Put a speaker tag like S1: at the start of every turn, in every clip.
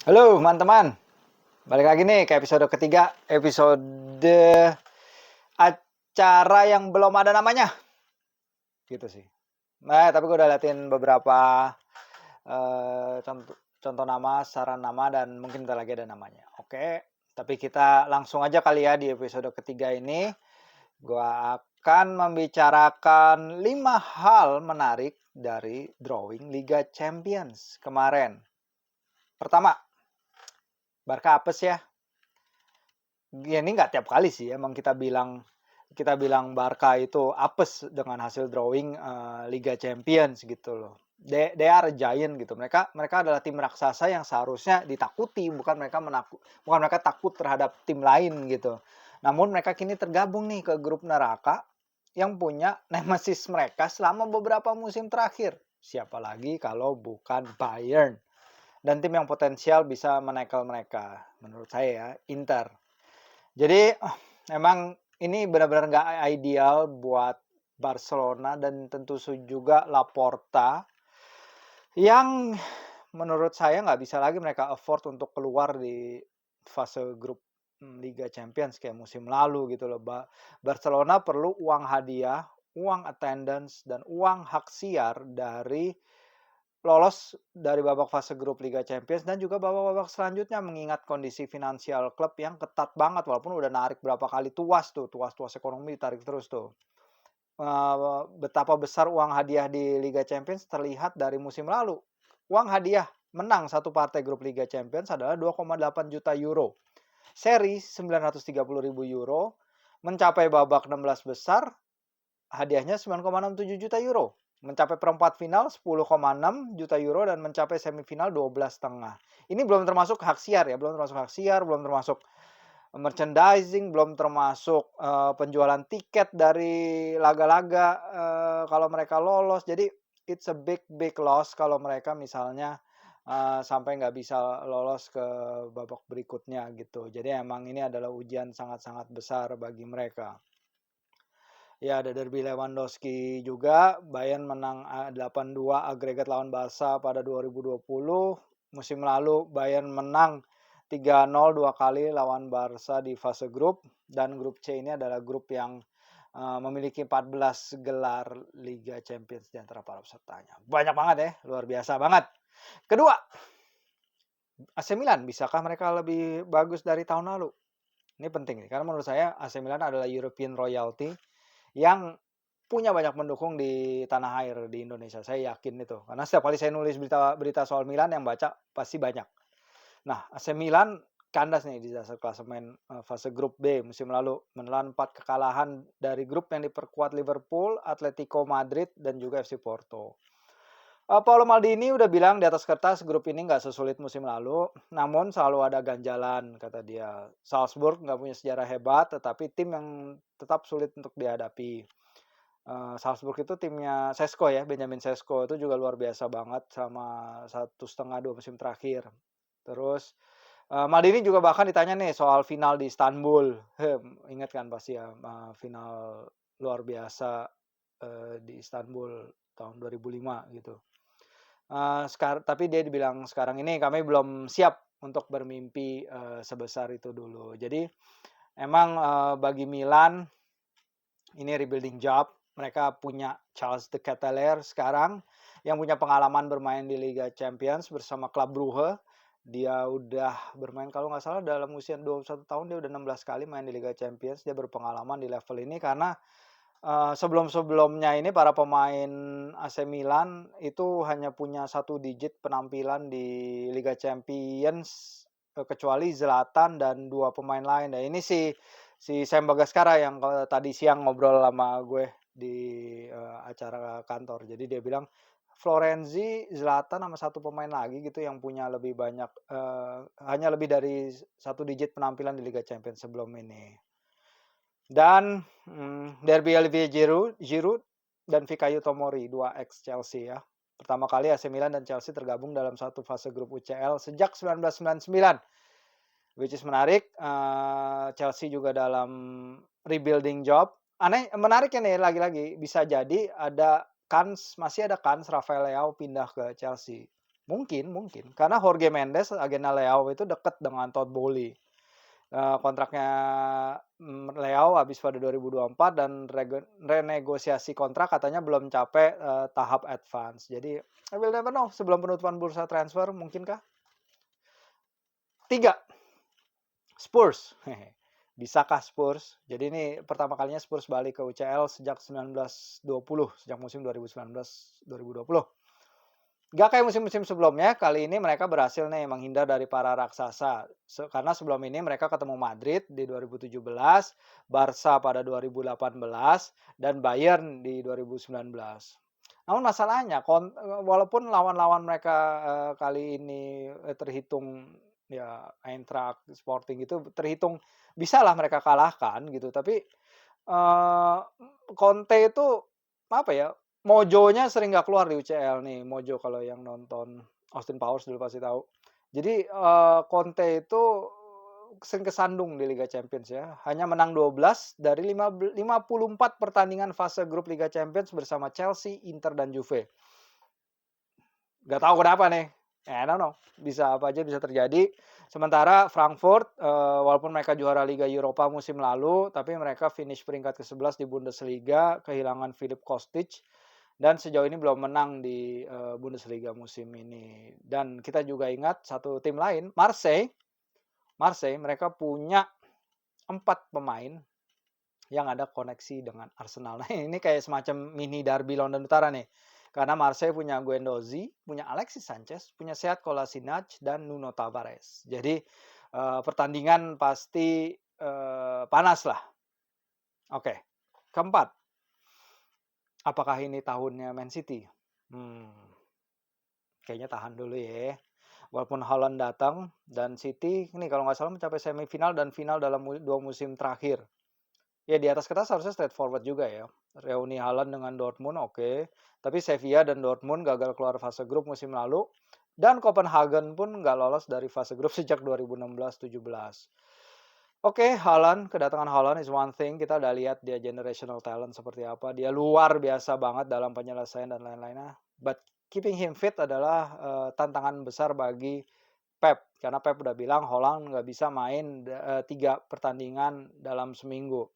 S1: Halo teman-teman, balik lagi nih ke episode ketiga, episode acara yang belum ada namanya, gitu sih. Nah, tapi gue udah liatin beberapa contoh nama, saran nama, dan mungkin bentar lagi ada namanya. Oke, tapi kita langsung aja kali ya di episode ketiga ini. Gue akan membicarakan 5 hal menarik dari drawing Liga Champions kemarin. Pertama, Barca apes ya. Ya ini nggak tiap kali sih, emang kita bilang Barca itu apes dengan hasil drawing Liga Champions gitu loh. They are a giant gitu. Mereka adalah tim raksasa yang seharusnya ditakuti, bukan mereka takut terhadap tim lain gitu. Namun mereka kini tergabung nih ke grup neraka yang punya nemesis mereka selama beberapa musim terakhir. Siapa lagi kalau bukan Bayern, dan tim yang potensial bisa menekel mereka. Menurut saya ya, Inter. Jadi emang ini benar-benar nggak ideal buat Barcelona dan tentu juga Laporta yang menurut saya nggak bisa lagi mereka afford untuk keluar di fase grup Liga Champions kayak musim lalu gitu loh. Barcelona perlu uang hadiah, uang attendance, dan uang hak siar dari lolos dari babak fase grup Liga Champions dan juga babak-babak selanjutnya, mengingat kondisi finansial klub yang ketat banget walaupun udah narik berapa kali tuas ekonomi ditarik terus tuh. Betapa besar uang hadiah di Liga Champions terlihat dari musim lalu. Uang hadiah menang satu partai grup Liga Champions adalah 2,8 juta euro. Seri 930.000 euro, mencapai babak 16 besar hadiahnya 9,67 juta euro. Mencapai perempat final 10,6 juta euro dan mencapai semifinal 12,5. Ini belum termasuk hak siar ya, belum termasuk merchandising, belum termasuk penjualan tiket dari laga-laga kalau mereka lolos. Jadi it's a big loss kalau mereka misalnya sampai nggak bisa lolos ke babak berikutnya gitu. Jadi emang ini adalah ujian sangat-sangat besar bagi mereka. Ya, ada derby Lewandowski juga. Bayern menang 8-2 agregat lawan Barca pada 2020. Musim lalu Bayern menang 3-0 dua kali lawan Barca di fase grup. Dan grup C ini adalah grup yang memiliki 14 gelar Liga Champions di antara para pesertanya. Banyak banget ya, luar biasa banget. Kedua, AC Milan, bisakah mereka lebih bagus dari tahun lalu? Ini penting nih, karena menurut saya AC Milan adalah European royalty yang punya banyak pendukung di tanah air di Indonesia. Saya yakin itu. Karena setiap kali saya nulis berita soal Milan, yang baca pasti banyak. Nah, AC Milan kandas nih di dasar klasemen fase grup B musim lalu, menelan 4 kekalahan dari grup yang diperkuat Liverpool, Atletico Madrid, dan juga FC Porto. Paolo Maldini udah bilang di atas kertas grup ini nggak sesulit musim lalu, namun selalu ada ganjalan, kata dia. Salzburg nggak punya sejarah hebat, tetapi tim yang tetap sulit untuk dihadapi. Salzburg itu timnya Sesko ya, Benjamin Sesko itu juga luar biasa banget sama 1,5-2 musim terakhir. Terus Maldini juga bahkan ditanya nih soal final di Istanbul. Ingat kan pasti ya, final luar biasa di Istanbul tahun 2005 gitu. Tapi dia dibilang sekarang ini kami belum siap untuk bermimpi sebesar itu dulu. Jadi emang bagi Milan ini rebuilding job. Mereka punya Charles de Ketelaere sekarang yang punya pengalaman bermain di Liga Champions bersama klub Brugge. Dia udah bermain kalau nggak salah dalam usia 21 tahun, dia udah 16 kali main di Liga Champions. Dia berpengalaman di level ini karena sebelum-sebelumnya ini para pemain AC Milan itu hanya punya 1 digit penampilan di Liga Champions, kecuali Zlatan dan 2 pemain lain. Nah, ini si Sam Bagaskara yang tadi siang ngobrol sama gue di acara kantor. Jadi dia bilang Florenzi, Zlatan, sama 1 pemain lagi gitu yang punya lebih banyak hanya lebih dari 1 digit penampilan di Liga Champions sebelum ini. Dan derby Olivier Giroud dan Fikayo Tomori, 2 ex Chelsea ya. Pertama kali AC Milan dan Chelsea tergabung dalam satu fase grup UCL sejak 1999. Which is menarik. Chelsea juga dalam rebuilding job. Menariknya nih, lagi-lagi bisa jadi masih ada kans Rafael Leao pindah ke Chelsea. Mungkin, karena Jorge Mendes, agennya Leao itu dekat dengan Todd Boehly. Kontraknya Leao habis pada 2024 dan renegosiasi kontrak katanya belum capai tahap advance. Jadi, I will never know. Sebelum penutupan bursa transfer, mungkinkah? 3. Spurs. Bisakah Spurs? Jadi ini pertama kalinya Spurs balik ke UCL sejak 1920, sejak musim 2019-2020. Gak kayak musim-musim sebelumnya, kali ini mereka berhasil nih menghindar dari para raksasa. Karena sebelum ini mereka ketemu Madrid di 2017, Barca pada 2018, dan Bayern di 2019. Namun masalahnya, walaupun lawan-lawan mereka kali ini terhitung ya Eintracht, Sporting itu terhitung bisalah mereka kalahkan gitu, tapi Conte itu apa ya, mojonya sering nggak keluar di UCL nih, mojo kalau yang nonton Austin Powers dulu pasti tahu. Jadi, Conte itu sering kesandung di Liga Champions ya, hanya menang 12 dari 54 pertandingan fase grup Liga Champions bersama Chelsea, Inter, dan Juve. Nggak tahu kenapa nih, I don't know, bisa apa aja bisa terjadi. Sementara Frankfurt, walaupun mereka juara Liga Eropa musim lalu, tapi mereka finish peringkat ke-11 di Bundesliga, kehilangan Filip Kostic, dan sejauh ini belum menang di Bundesliga musim ini. Dan kita juga ingat satu tim lain, Marseille, mereka punya 4 pemain yang ada koneksi dengan Arsenal. Nah, ini kayak semacam mini derby London Utara nih. Karena Marseille punya Guendouzi, punya Alexis Sanchez, punya Sead Kolasinac, dan Nuno Tavares. Jadi pertandingan pasti panas lah. Oke, keempat. Apakah ini tahunnya Man City? Kayaknya tahan dulu ya. Walaupun Haaland datang dan City ini kalau nggak salah mencapai semifinal dan final dalam 2 musim terakhir. Ya di atas kertas harusnya straightforward juga ya. Reuni Haaland dengan Dortmund oke. Tapi Sevilla dan Dortmund gagal keluar fase grup musim lalu. Dan Copenhagen pun nggak lolos dari fase grup sejak 2016-17. Oke, Haaland, kedatangan Haaland is one thing. Kita udah lihat dia generational talent seperti apa. Dia luar biasa banget dalam penyelesaian dan lain-lainnya. But keeping him fit adalah tantangan besar bagi Pep. Karena Pep udah bilang Haaland nggak bisa main 3 pertandingan dalam seminggu.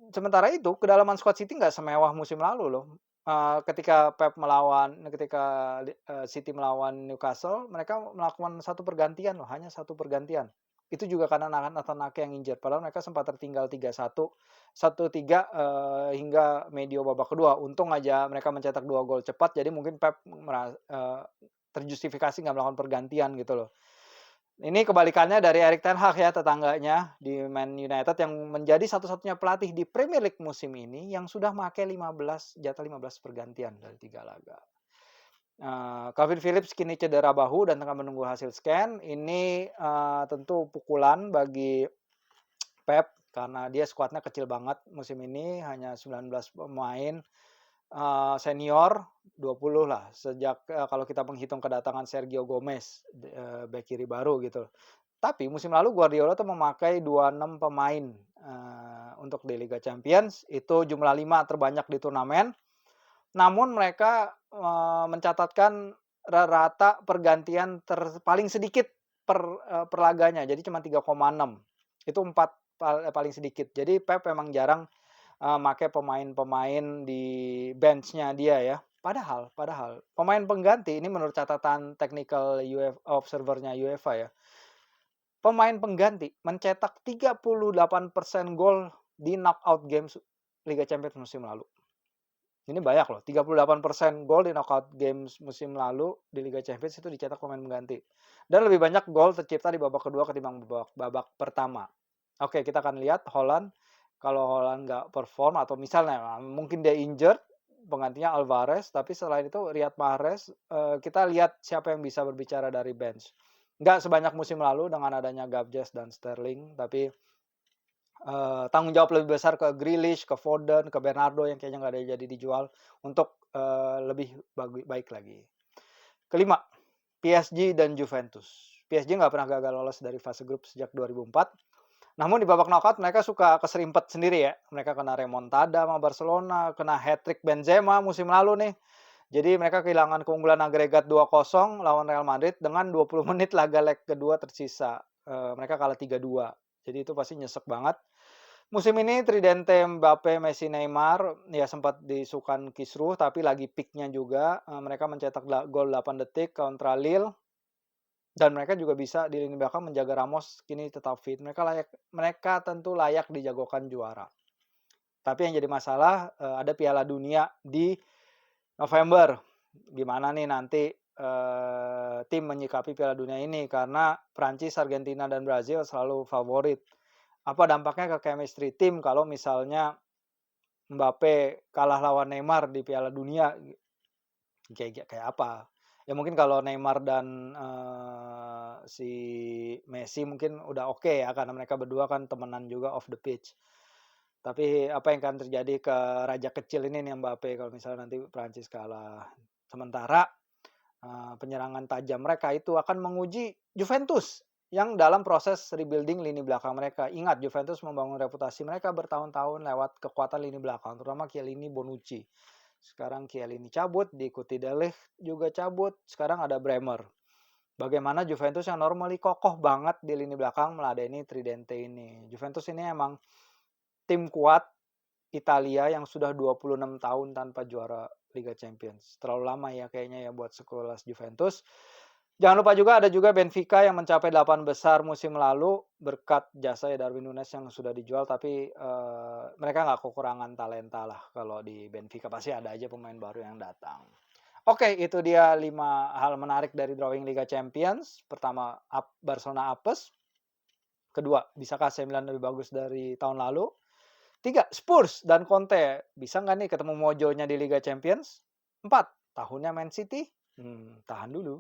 S1: Sementara itu, kedalaman squad City nggak semewah musim lalu loh. Ketika City melawan Newcastle, mereka melakukan satu pergantian loh, hanya satu pergantian. Itu juga karena Nathan Ake yang injured. Padahal mereka sempat tertinggal 3-1, 1-3 hingga medio babak kedua. Untung aja mereka mencetak 2 gol cepat, jadi mungkin Pep terjustifikasi nggak melakukan pergantian gitu loh. Ini kebalikannya dari Erik ten Hag ya, tetangganya di Man United yang menjadi satu-satunya pelatih di Premier League musim ini yang sudah pakai 15 pergantian dari 3 laga. Calvin Phillips kini cedera bahu dan tengah menunggu hasil scan. Ini tentu pukulan bagi Pep karena dia skuadnya kecil banget musim ini, hanya 19 pemain. Senior 20 lah sejak kalau kita menghitung kedatangan Sergio Gomez bek kiri baru gitu. Tapi musim lalu Guardiola tuh memakai 26 pemain untuk di Liga Champions, itu jumlah 5 terbanyak di turnamen. Namun mereka mencatatkan rata pergantian paling sedikit per laganya, jadi cuma 3,6. Itu 4 paling sedikit. Jadi Pep memang jarang make pemain-pemain di bench-nya dia ya. Padahal pemain pengganti ini menurut catatan technical observer-nya UEFA ya. Pemain pengganti mencetak 38% gol di knockout games Liga Champions musim lalu. Ini banyak loh, 38% gol di knockout games musim lalu di Liga Champions itu dicetak pemain pengganti. Dan lebih banyak gol tercipta di babak kedua ketimbang babak pertama. Oke, kita akan lihat Haaland. Kalau Haaland nggak perform atau misalnya mungkin dia injured, penggantinya Alvarez, tapi selain itu Riyad Mahrez, kita lihat siapa yang bisa berbicara dari bench. Nggak sebanyak musim lalu dengan adanya Gabjes dan Sterling, tapi tanggung jawab lebih besar ke Grealish, ke Foden, ke Bernardo yang kayaknya nggak ada jadi dijual untuk lebih baik lagi. Kelima, PSG dan Juventus. PSG nggak pernah gagal lolos dari fase grup sejak 2004. Namun di babak knockout mereka suka keserimpet sendiri ya. Mereka kena remontada sama Barcelona, kena hat-trick Benzema musim lalu nih. Jadi mereka kehilangan keunggulan agregat 2-0 lawan Real Madrid dengan 20 menit laga leg kedua tersisa. Mereka kalah 3-2. Jadi itu pasti nyesek banget. Musim ini tridente Mbappe, Messi, Neymar ya sempat disukan kisruh tapi lagi peak-nya juga. Mereka mencetak gol 8 detik kontra Lille dan mereka juga bisa di lini belakang menjaga Ramos kini tetap fit. Mereka tentu layak dijagokan juara. Tapi yang jadi masalah ada Piala Dunia di November. Gimana nih nanti tim menyikapi Piala Dunia ini karena Prancis, Argentina dan Brazil selalu favorit. Apa dampaknya ke chemistry tim kalau misalnya Mbappe kalah lawan Neymar di Piala Dunia? Kayak apa? Ya mungkin kalau Neymar dan si Messi mungkin udah oke ya karena mereka berdua kan temenan juga off the pitch. Tapi apa yang akan terjadi ke raja kecil ini nih Mbappe kalau misalnya nanti Prancis kalah. Sementara penyerangan tajam mereka itu akan menguji Juventus yang dalam proses rebuilding lini belakang mereka. Ingat Juventus membangun reputasi mereka bertahun-tahun lewat kekuatan lini belakang, terutama Chiellini, Bonucci. Sekarang Chiellini cabut, diikuti De Ligt juga cabut, sekarang ada Bremer. Bagaimana Juventus yang normally kokoh banget di lini belakang meladeni tridente ini. Juventus ini emang tim kuat Italia yang sudah 26 tahun tanpa juara Liga Champions. Terlalu lama ya kayaknya ya buat sekelas Juventus. Jangan lupa juga ada juga Benfica yang mencapai 8 besar musim lalu berkat jasa Darwin Núñez yang sudah dijual, tapi mereka nggak kekurangan talenta lah kalau di Benfica, pasti ada aja pemain baru yang datang. Oke, itu dia 5 hal menarik dari drawing Liga Champions. Pertama, Barcelona apes. Kedua, bisakah AC Milan lebih bagus dari tahun lalu? 3, Spurs dan Conte. Bisa nggak nih ketemu mojonya di Liga Champions? 4, tahunnya Man City? Tahan dulu.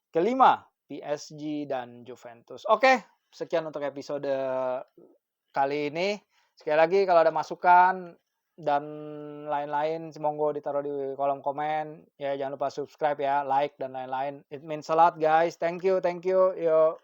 S1: Kelima, PSG dan Juventus. Oke, sekian untuk episode kali ini. Sekali lagi kalau ada masukan dan lain-lain, monggo ditaruh di kolom komen. Ya, jangan lupa subscribe ya, like dan lain-lain. It means a lot guys. Thank you. Yo.